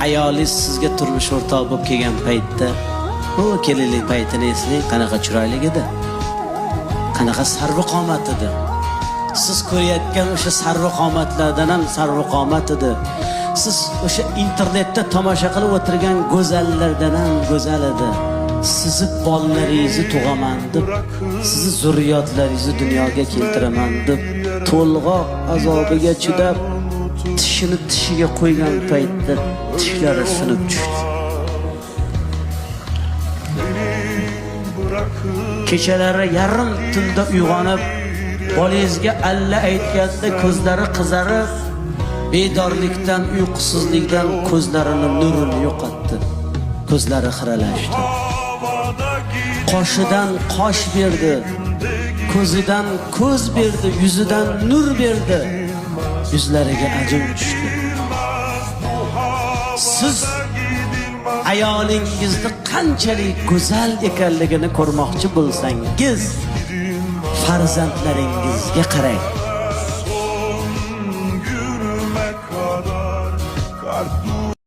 ayolingiz sizga turmush o'rtoq bo'lib kelgan paytda, o kelinlik paytini eslang, qanaqa chiroyli edi. Qanaqa sarvqomat edi. Siz ko'rayotgan o'sha sarvqomatlardan ham sarvqomat edi. Siz o'sha internetda tomosha qilib o'tirgan go'zallardan ham go'zal edi. Sizni bolalaringizni tug'aman deb, sizni zurriyotlaringizni dunyoga keltiraman deb, to'lg'oq azobiga chidab, tishini tishiga qo'ygan paytda tishlari sinib tushdi. Kechalari yarim tunda uyg'onib, bolangizga alla aytganda ko'zlari qizarib, bedorlikdan, uyqusizlikdan ko'zlarining nurini yo'qotdi. Ko'zlari xiralashdi. Qoshidan qosh berdi, ko'zidan ko'z berdi, yuzidan nur berdi, yuzlariga ajin tushdi. Siz ayolingizni qanchalik go'zal ekanligini ko'rmoqchi bo'lsangiz, farzandlaringizga qarang.